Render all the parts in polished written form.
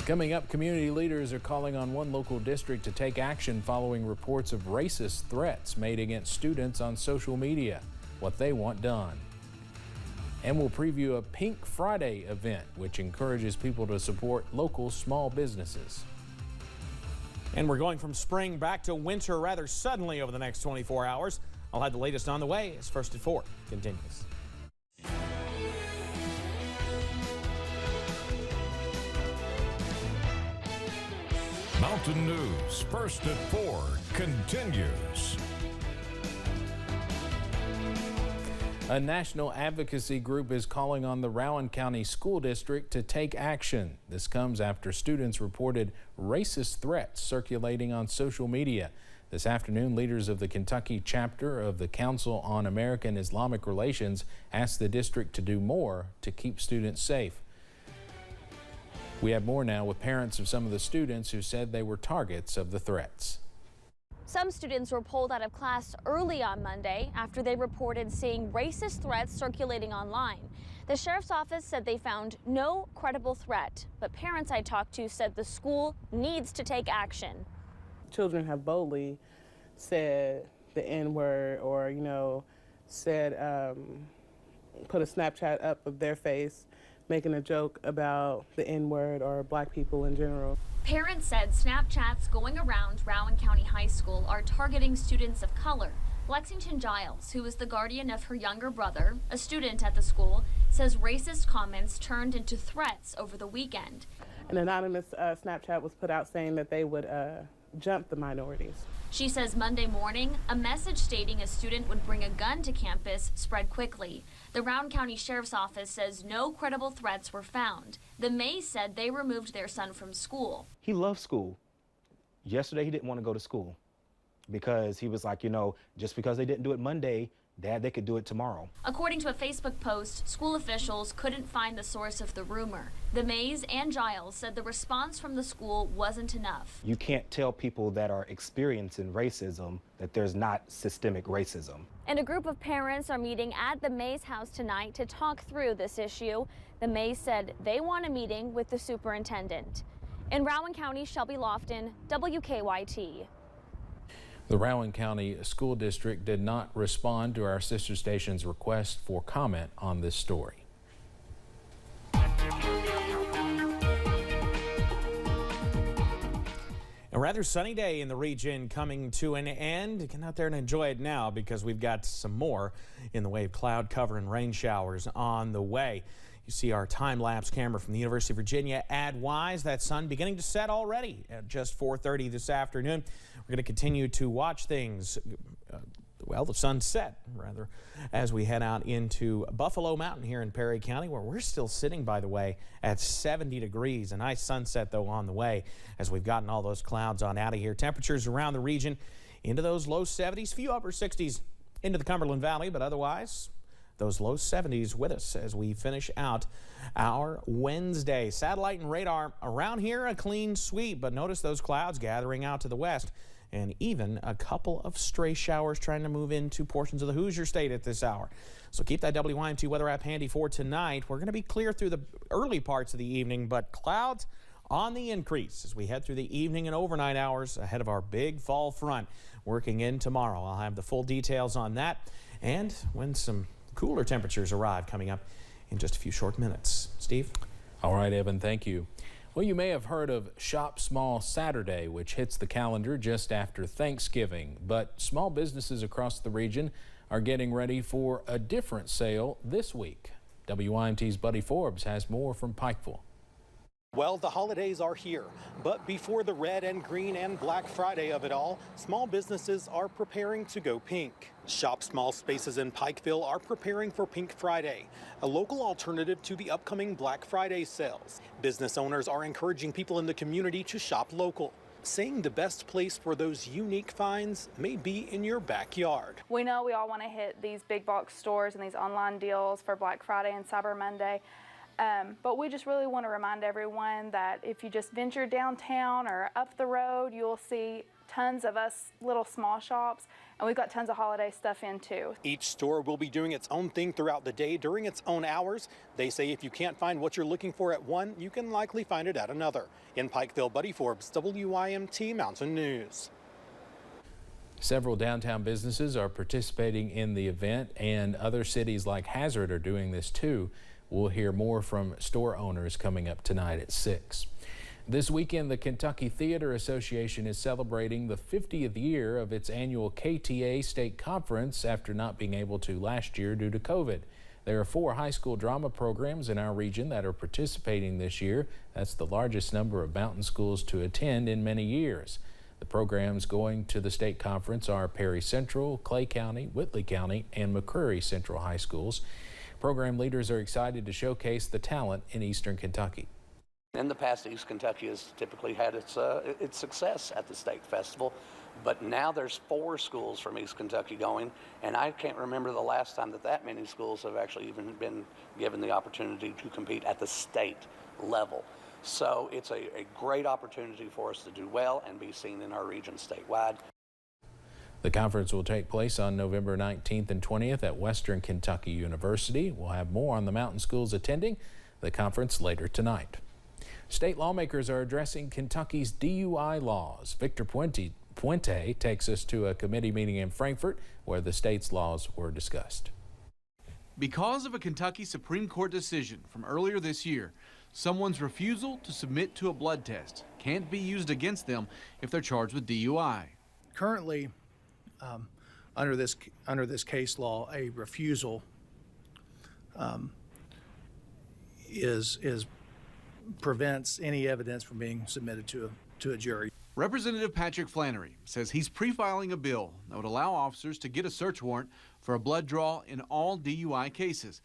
Coming up, community leaders are calling on one local district to take action following reports of racist threats made against students on social media, what they want done. And we'll preview a Pink Friday event, which encourages people to support local small businesses. And we're going from spring back to winter rather suddenly over the next 24 hours. I'll have the latest on the way as First at 4 continues. Mountain News First at 4 continues. A national advocacy group is calling on the Rowan County School District to take action. This comes after students reported racist threats circulating on social media. This afternoon, leaders of the Kentucky chapter of the Council on American Islamic Relations asked the district to do more to keep students safe. We have more now with parents of some of the students who said they were targets of the threats. Some students were pulled out of class early on Monday after they reported seeing racist threats circulating online. The sheriff's office said they found no credible threat, but parents I talked to said the school needs to take action. Children have boldly said the N-word or, said, put a Snapchat up of their face, making a joke about the N-word or black people in general. Parents said Snapchats going around Rowan County High School are targeting students of color. Lexington Giles, who is the guardian of her younger brother, a student at the school, says racist comments turned into threats over the weekend. An anonymous Snapchat was put out saying that they would jump the minorities. She says Monday morning, a message stating a student would bring a gun to campus spread quickly. The Rowan County Sheriff's Office says no credible threats were found. The Mays said they removed their son from school. He loves school. Yesterday, he didn't want to go to school because he was like, just because they didn't do it Monday, Dad, they could do it tomorrow. According to a Facebook post, school officials couldn't find the source of the rumor. The Mays and Giles said the response from the school wasn't enough. You can't tell people that are experiencing racism that there's not systemic racism. And a group of parents are meeting at the Mays house tonight to talk through this issue. The Mays said they want a meeting with the superintendent. In Rowan County, Shelby Lofton, WKYT. The Rowan County School District did not respond to our sister station's request for comment on this story. A rather sunny day in the region coming to an end. Get out there and enjoy it now because we've got some more in the way of cloud cover and rain showers on the way. You see our time-lapse camera from the University of Virginia at Wise. That sun beginning to set already at just 4:30 this afternoon. We're going to continue to watch things, the sunset, rather, as we head out into Buffalo Mountain here in Perry County, where we're still sitting, by the way, at 70 degrees. A nice sunset, though, on the way as we've gotten all those clouds on out of here. Temperatures around the region into those low 70s, few upper 60s into the Cumberland Valley, but otherwise those low 70s with us as we finish out our Wednesday. Satellite and radar around here, a clean sweep, but notice those clouds gathering out to the west and even a couple of stray showers trying to move into portions of the Hoosier State at this hour. So keep that WYMT weather app handy for tonight. We're going to be clear through the early parts of the evening, but clouds on the increase as we head through the evening and overnight hours ahead of our big fall front working in tomorrow. I'll have the full details on that and when some cooler temperatures arrive coming up in just a few short minutes. Steve? All right, Evan, thank you. Well, you may have heard of Shop Small Saturday, which hits the calendar just after Thanksgiving. But small businesses across the region are getting ready for a different sale this week. WYMT's Buddy Forbes has more from Pikeville. Well, the holidays are here, but before the red and green and Black Friday of it all, small businesses are preparing to go pink. Shop Small Spaces in Pikeville are preparing for Pink Friday, a local alternative to the upcoming Black Friday sales. Business owners are encouraging people in the community to shop local, saying the best place for those unique finds may be in your backyard. We know we all want to hit these big box stores and these online deals for Black Friday and Cyber Monday. But we just really want to remind everyone that if you just venture downtown or up the road, you'll see tons of us little small shops, and we've got tons of holiday stuff in too. Each store will be doing its own thing throughout the day during its own hours. They say if you can't find what you're looking for at one, you can likely find it at another. In Pikeville, Buddy Forbes, WYMT Mountain News. Several downtown businesses are participating in the event, and other cities like Hazard are doing this too. We'll hear more from store owners coming up tonight at 6. This weekend, the Kentucky Theater Association is celebrating the 50th year of its annual TCA State Conference after not being able to last year due to COVID. There are 4 high school drama programs in our region that are participating this year. That's the largest number of mountain schools to attend in many years. The programs going to the state conference are Perry Central, Clay County, Whitley County, and McCreary Central High Schools. Program leaders are excited to showcase the talent in Eastern Kentucky. In the past, East Kentucky has typically had its success at the state festival, but now there's 4 schools from East Kentucky going, and I can't remember the last time that many schools have actually even been given the opportunity to compete at the state level. So it's a great opportunity for us to do well and be seen in our region statewide. The conference will take place on November 19th and 20th at Western Kentucky University. We'll have more on the mountain schools attending the conference later tonight. State lawmakers are addressing Kentucky's DUI laws. Victor Puente takes us to a committee meeting in Frankfort where the state's laws were discussed. Because of a Kentucky Supreme Court decision from earlier this year, someone's refusal to submit to a blood test can't be used against them if they're charged with DUI. Currently, under this case law, a refusal prevents any evidence from being submitted to a jury. Representative Patrick Flannery says he's pre-filing a bill that would allow officers to get a search warrant for a blood draw in all DUI cases.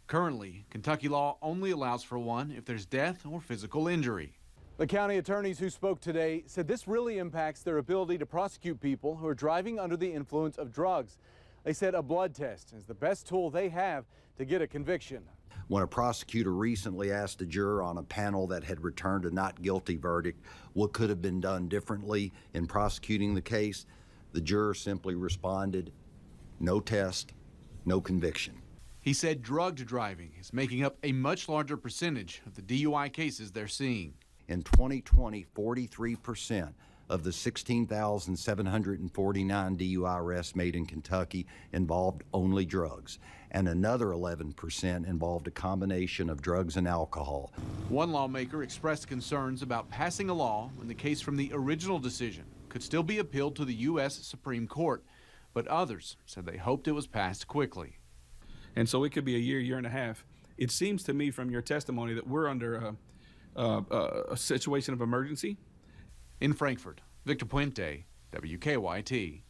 Currently, Kentucky law only allows for one if there's death or physical injury. The county attorneys who spoke today said this really impacts their ability to prosecute people who are driving under the influence of drugs. They said a blood test is the best tool they have to get a conviction. When a prosecutor recently asked a juror on a panel that had returned a not guilty verdict what could have been done differently in prosecuting the case, the juror simply responded, "No test, no conviction." He said drugged driving is making up a much larger percentage of the DUI cases they're seeing. In 2020, 43% of the 16,749 DUI arrests made in Kentucky involved only drugs, and another 11% involved a combination of drugs and alcohol. One lawmaker expressed concerns about passing a law when the case from the original decision could still be appealed to the U.S. Supreme Court, but others said they hoped it was passed quickly. And so it could be a year and a half. It seems to me from your testimony that we're under a situation of emergency. In Frankfort, Victor Puente, WKYT.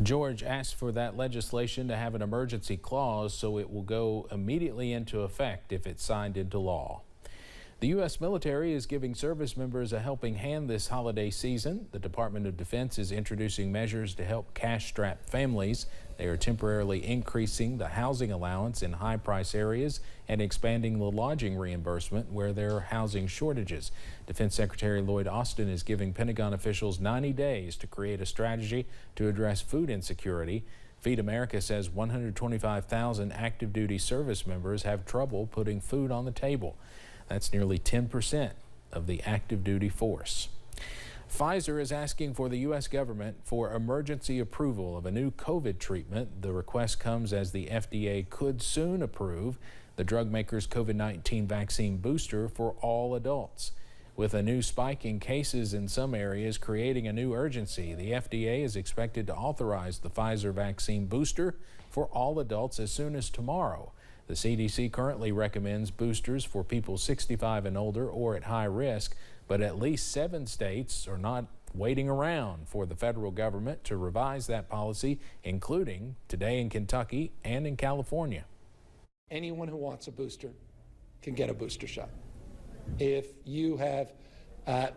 George asked for that legislation to have an emergency clause so it will go immediately into effect if it's signed into law. The U.S. military is giving service members a helping hand this holiday season. The Department of Defense is introducing measures to help cash-strapped families. They are temporarily increasing the housing allowance in high-price areas and expanding the lodging reimbursement where there are housing shortages. Defense Secretary Lloyd Austin is giving Pentagon officials 90 days to create a strategy to address food insecurity. Feed America says 125,000 active duty service members have trouble putting food on the table. That's nearly 10% of the active duty force. Pfizer is asking for the U.S. government for emergency approval of a new COVID treatment. The request comes as the FDA could soon approve the drug maker's COVID-19 vaccine booster for all adults. With a new spike in cases in some areas creating a new urgency, the FDA is expected to authorize the Pfizer vaccine booster for all adults as soon as tomorrow. The CDC currently recommends boosters for people 65 and older or at high risk, but at least 7 states are not waiting around for the federal government to revise that policy, including today in Kentucky and in California. Anyone who wants a booster can get a booster shot. If you have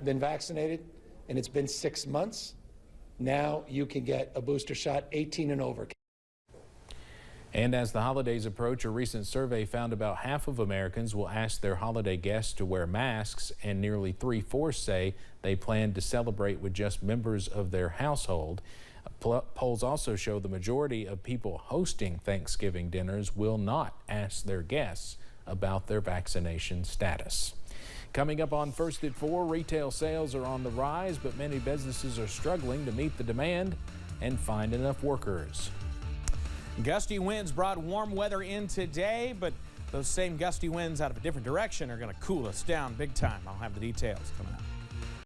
been vaccinated and it's been 6 months, now you can get a booster shot, 18 and over. And as the holidays approach, a recent survey found about half of Americans will ask their holiday guests to wear masks, and nearly 3/4 say they plan to celebrate with just members of their household. Polls also show the majority of people hosting Thanksgiving dinners will not ask their guests about their vaccination status. Coming up on First at 4, retail sales are on the rise, but many businesses are struggling to meet the demand and find enough workers. Gusty winds brought warm weather in today, but those same gusty winds out of a different direction are going to cool us down big time. I'll have the details coming up.